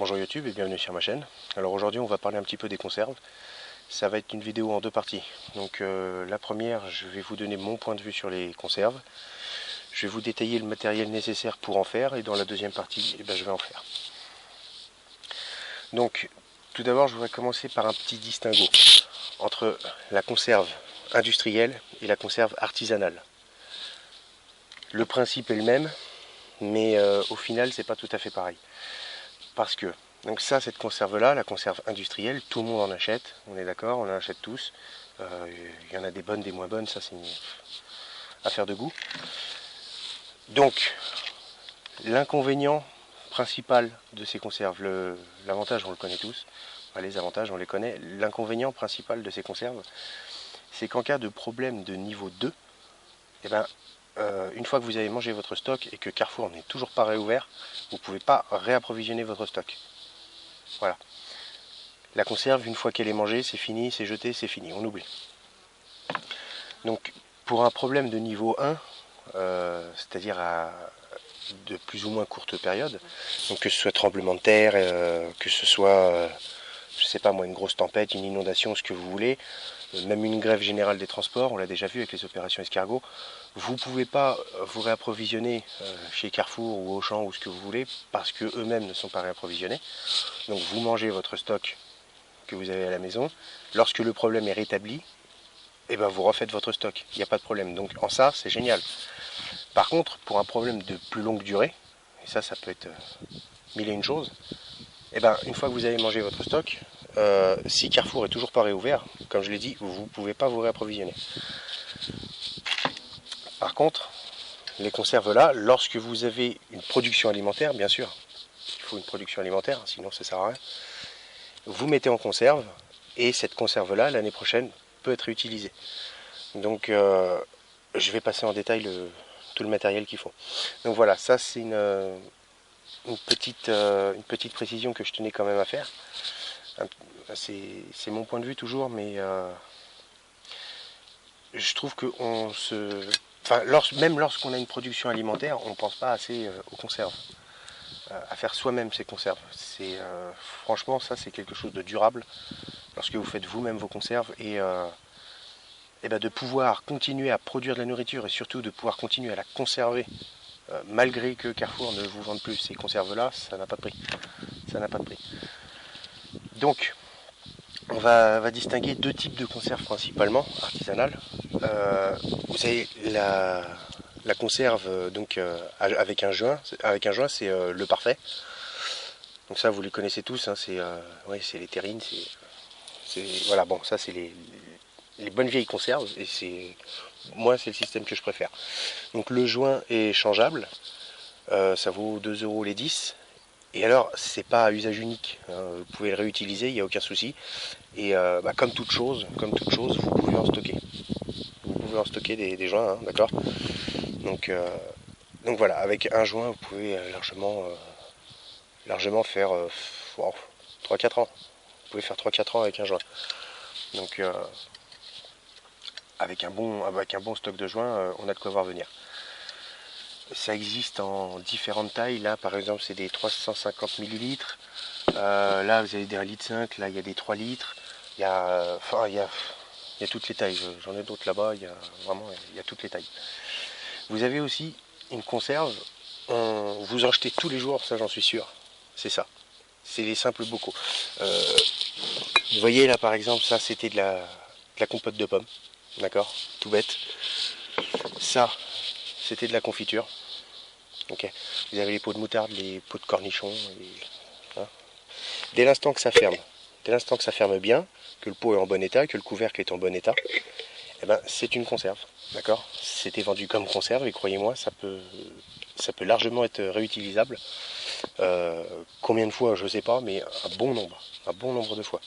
Bonjour YouTube et bienvenue sur ma chaîne. Alors aujourd'hui on va parler un petit peu des conserves. Ça va être une vidéo en deux parties. Donc la première, je vais vous donner mon point de vue sur les conserves. Je vais vous détailler le matériel nécessaire pour en faire et dans la deuxième partie, je vais en faire. Donc tout d'abord je voudrais commencer par un petit distinguo entre la conserve industrielle et la conserve artisanale. Le principe est le même, mais au final c'est pas tout à fait pareil. Parce que, donc ça, cette conserve-là, la conserve industrielle, tout le monde en achète, on est d'accord, on en achète tous. Il y en a des bonnes, des moins bonnes, ça c'est une affaire de goût. Donc, l'inconvénient principal de ces conserves, l'avantage on le connaît tous, enfin, les avantages on les connaît, l'inconvénient principal de ces conserves, c'est qu'en cas de problème de niveau 2, une fois que vous avez mangé votre stock et que Carrefour n'est toujours pas réouvert, vous ne pouvez pas réapprovisionner votre stock. Voilà. La conserve, une fois qu'elle est mangée, c'est fini, c'est jeté, c'est fini, on oublie. Donc, pour un problème de niveau 1, c'est-à-dire de plus ou moins courte période, donc que ce soit tremblement de terre, que ce soit, je sais pas moi, une grosse tempête, une inondation, ce que vous voulez, même une grève générale des transports, on l'a déjà vu avec les opérations escargot, vous ne pouvez pas vous réapprovisionner chez Carrefour ou Auchan ou ce que vous voulez, parce que eux-mêmes ne sont pas réapprovisionnés. Donc vous mangez votre stock que vous avez à la maison. Lorsque le problème est rétabli, vous refaites votre stock, il n'y a pas de problème. Donc en ça, c'est génial. Par contre, pour un problème de plus longue durée, et ça peut être mille et une choses, une fois que vous avez mangé votre stock, si Carrefour est toujours pas réouvert, comme je l'ai dit, vous ne pouvez pas vous réapprovisionner. Par contre, les conserves là, lorsque vous avez une production alimentaire, bien sûr, il faut une production alimentaire, sinon ça sert à rien, vous mettez en conserve, et cette conserve là, l'année prochaine, peut être réutilisée. Donc je vais passer en détail tout le matériel qu'il faut. Donc voilà, ça c'est une petite précision que je tenais quand même à faire. C'est mon point de vue toujours, mais je trouve que même lorsqu'on a une production alimentaire, on ne pense pas assez aux conserves, à faire soi-même ces conserves. Franchement, ça c'est quelque chose de durable lorsque vous faites vous-même vos conserves et de pouvoir continuer à produire de la nourriture et surtout de pouvoir continuer à la conserver malgré que Carrefour ne vous vende plus ces conserves-là, ça n'a pas de prix. Ça n'a pas de prix. Donc, on va distinguer deux types de conserves principalement, artisanales. Vous avez la conserve avec un joint. Avec un joint, c'est le parfait. Donc ça, vous les connaissez tous. Hein, c'est les terrines. Voilà, bon, ça c'est les bonnes vieilles conserves. Et moi, c'est le système que je préfère. Donc le joint est changeable. Ça vaut 2 € les 10. Et alors, c'est pas à usage unique. Hein, vous pouvez le réutiliser, il n'y a aucun souci. Et comme toute chose, vous pouvez en stocker. Vous pouvez en stocker des joints, hein, d'accord. Donc voilà, avec un joint, vous pouvez largement faire 3-4 ans. Vous pouvez faire 3-4 ans avec un joint. Donc avec un bon stock de joints, on a de quoi voir venir. Ça existe en différentes tailles. Là, par exemple, c'est des 350 ml. Là, vous avez des 1,5 litre. Là, il y a des 3 litres. Il y a toutes les tailles. J'en ai d'autres là-bas. Il y a toutes les tailles. Vous avez aussi une conserve. Vous en achetez tous les jours, ça j'en suis sûr. C'est ça. C'est les simples bocaux. Vous voyez là, par exemple, ça c'était de la compote de pommes. D'accord, tout bête. Ça, c'était de la confiture. Ok. Vous avez les pots de moutarde, les pots de cornichons. Hein. Dès l'instant que ça ferme bien, que le pot est en bon état, que le couvercle est en bon état, c'est une conserve. D'accord. C'était vendu comme conserve et croyez-moi, ça peut largement être réutilisable. Combien de fois, je ne sais pas, mais un bon nombre de fois.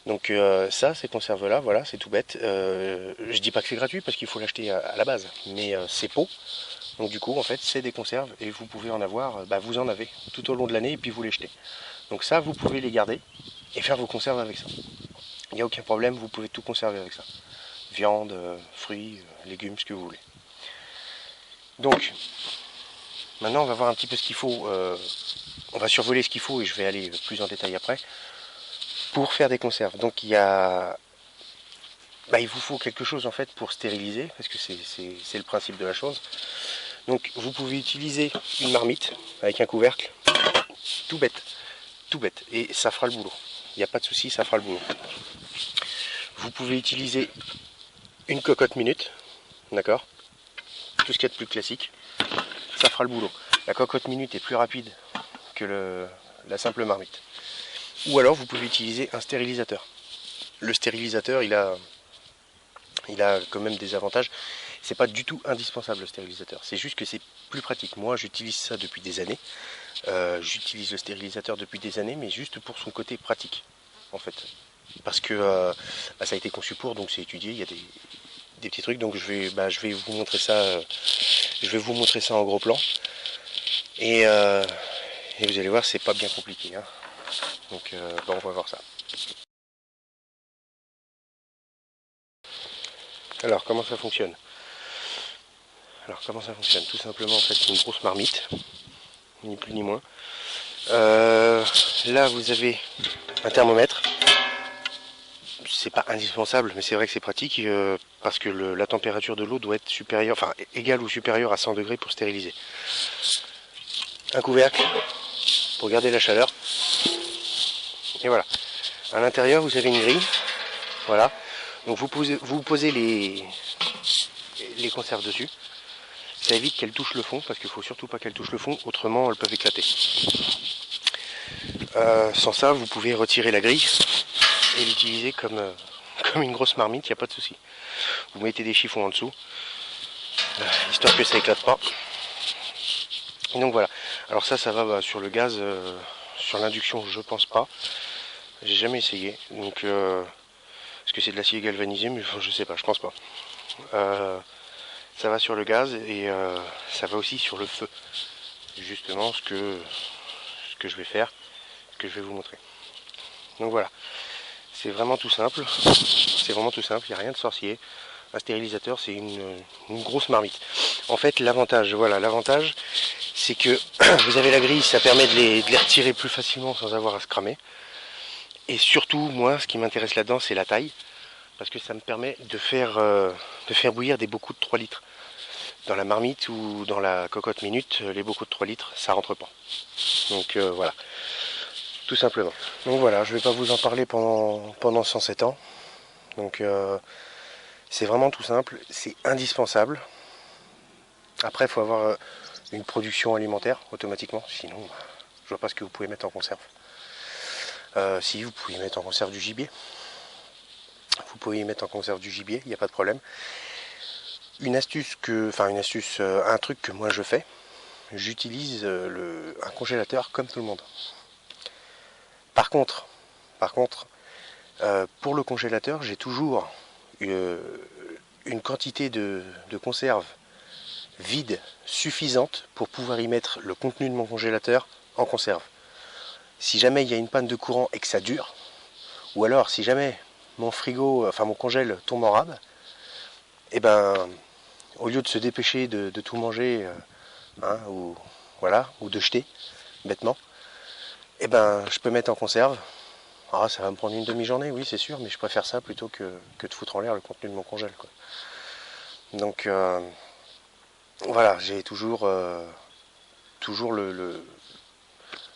Donc ces conserves-là, voilà, c'est tout bête. Je dis pas que c'est gratuit parce qu'il faut l'acheter à la base, mais c'est pot. Donc du coup, en fait, c'est des conserves et vous pouvez en avoir, vous en avez tout au long de l'année et puis vous les jetez. Donc ça, vous pouvez les garder et faire vos conserves avec ça. Il n'y a aucun problème, vous pouvez tout conserver avec ça. Viande, fruits, légumes, ce que vous voulez. Donc, maintenant, on va voir un petit peu ce qu'il faut on va survoler ce qu'il faut et je vais aller plus en détail après. Pour faire des conserves, donc il y a... il vous faut quelque chose en fait pour stériliser, parce que c'est le principe de la chose. Donc vous pouvez utiliser une marmite avec un couvercle, tout bête, et ça fera le boulot. Il n'y a pas de souci, ça fera le boulot. Vous pouvez utiliser une cocotte minute, d'accord? Tout ce qu'il y a de plus classique, ça fera le boulot. La cocotte minute est plus rapide que la simple marmite. Ou alors vous pouvez utiliser un stérilisateur. Le stérilisateur, il a quand même des avantages. C'est pas du tout indispensable le stérilisateur. C'est juste que c'est plus pratique. Moi, j'utilise ça depuis des années. J'utilise le stérilisateur depuis des années, mais juste pour son côté pratique, en fait. Parce que ça a été conçu pour, donc c'est étudié. Il y a des petits trucs. Donc je vais vous montrer ça. Je vais vous montrer ça en gros plan. Et vous allez voir, c'est pas bien compliqué. Hein. Donc on va voir ça. Alors comment ça fonctionne? Tout simplement, en fait, c'est une grosse marmite, ni plus ni moins. Là, vous avez un thermomètre. C'est pas indispensable, mais c'est vrai que c'est pratique parce que la température de l'eau doit être supérieure, enfin égale ou supérieure à 100 degrés pour stériliser. Un couvercle pour garder la chaleur. Et voilà. À l'intérieur, vous avez une grille. Voilà. Donc vous posez les conserves dessus. Ça évite qu'elles touchent le fond, parce qu'il ne faut surtout pas qu'elles touchent le fond, autrement elles peuvent éclater. Sans ça, vous pouvez retirer la grille et l'utiliser comme une grosse marmite, il n'y a pas de souci. Vous mettez des chiffons en dessous, histoire que ça éclate pas. Et donc voilà. Alors ça va sur le gaz, sur l'induction, je pense pas. J'ai jamais essayé. Donc est-ce que c'est de l'acier galvanisé, mais je sais pas, je pense pas. Ça va sur le gaz et ça va aussi sur le feu. Justement ce que je vais faire, ce que je vais vous montrer. Donc voilà. C'est vraiment tout simple. Il n'y a rien de sorcier. Un stérilisateur, c'est une grosse marmite. En fait, l'avantage, c'est que vous avez la grille, ça permet de les retirer plus facilement sans avoir à se cramer. Et surtout, moi, ce qui m'intéresse là-dedans, c'est la taille. Parce que ça me permet de faire bouillir des bocaux de 3 litres. Dans la marmite ou dans la cocotte minute, les bocaux de 3 litres, ça rentre pas. Donc voilà, tout simplement. Donc voilà, je vais pas vous en parler pendant 107 ans. Donc c'est vraiment tout simple, c'est indispensable. Après, il faut avoir une production alimentaire automatiquement, sinon je vois pas ce que vous pouvez mettre en conserve. Si vous pouvez mettre en conserve du gibier, il n'y a pas de problème. Un truc que moi je fais, j'utilise un congélateur comme tout le monde. Par contre, pour le congélateur, j'ai toujours une quantité de conserve vide suffisante pour pouvoir y mettre le contenu de mon congélateur en conserve. Si jamais il y a une panne de courant et que ça dure, ou alors si jamais mon congèle tombe en rade, et ben au lieu de se dépêcher de tout manger ou de jeter bêtement, et ben je peux mettre en conserve. Ah, ça va me prendre une demi-journée, oui c'est sûr, mais je préfère ça plutôt que de foutre en l'air le contenu de mon congèle, quoi. Donc voilà, j'ai toujours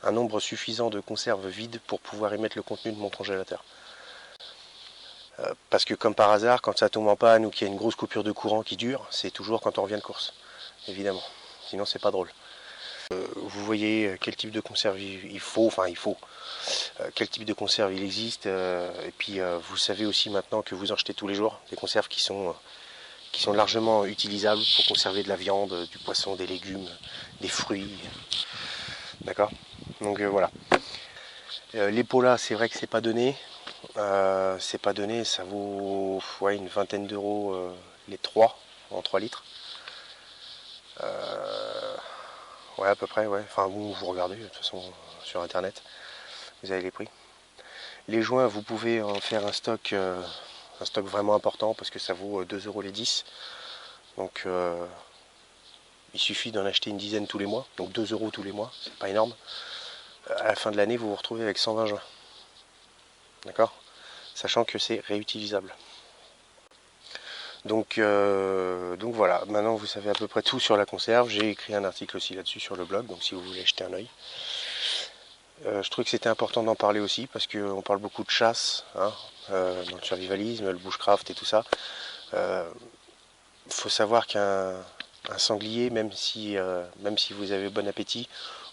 un nombre suffisant de conserves vides pour pouvoir y mettre le contenu de mon congélateur. Parce que comme par hasard, quand ça tombe en panne ou qu'il y a une grosse coupure de courant qui dure, c'est toujours quand on revient de course, évidemment. Sinon c'est pas drôle. Vous voyez quel type de conserve il faut, quel type de conserve il existe, et puis vous savez aussi maintenant que vous en achetez tous les jours, des conserves qui sont largement utilisables pour conserver de la viande, du poisson, des légumes, des fruits. D'accord? Donc voilà. Les pots là, c'est vrai que c'est pas donné. Ça vaut une vingtaine d'euros les 3 en 3 litres. Ouais, à peu près, ouais. Enfin, vous regardez, de toute façon, sur internet, vous avez les prix. Les joints, vous pouvez en faire un stock vraiment important parce que ça vaut 2 euros les 10. Donc, il suffit d'en acheter une dizaine tous les mois. Donc 2 euros tous les mois, c'est pas énorme. à la fin de l'année, vous vous retrouvez avec 120 joints. D'accord? Sachant que c'est réutilisable. Donc voilà, maintenant vous savez à peu près tout sur la conserve. J'ai écrit un article aussi là-dessus sur le blog, donc si vous voulez jeter un oeil. Je trouvais que c'était important d'en parler aussi parce qu'on parle beaucoup de chasse hein, dans le survivalisme, le bushcraft et tout ça. Faut savoir qu'un sanglier, même si vous avez bon appétit,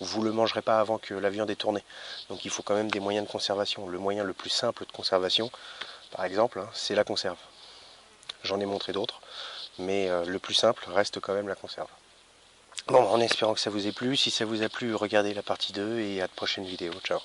vous ne le mangerez pas avant que la viande est tournée. Donc il faut quand même des moyens de conservation. Le moyen le plus simple de conservation, par exemple, hein, c'est la conserve. J'en ai montré d'autres, mais le plus simple reste quand même la conserve. Bon, en espérant que ça vous ait plu. Si ça vous a plu, regardez la partie 2 et à de prochaines vidéos. Ciao.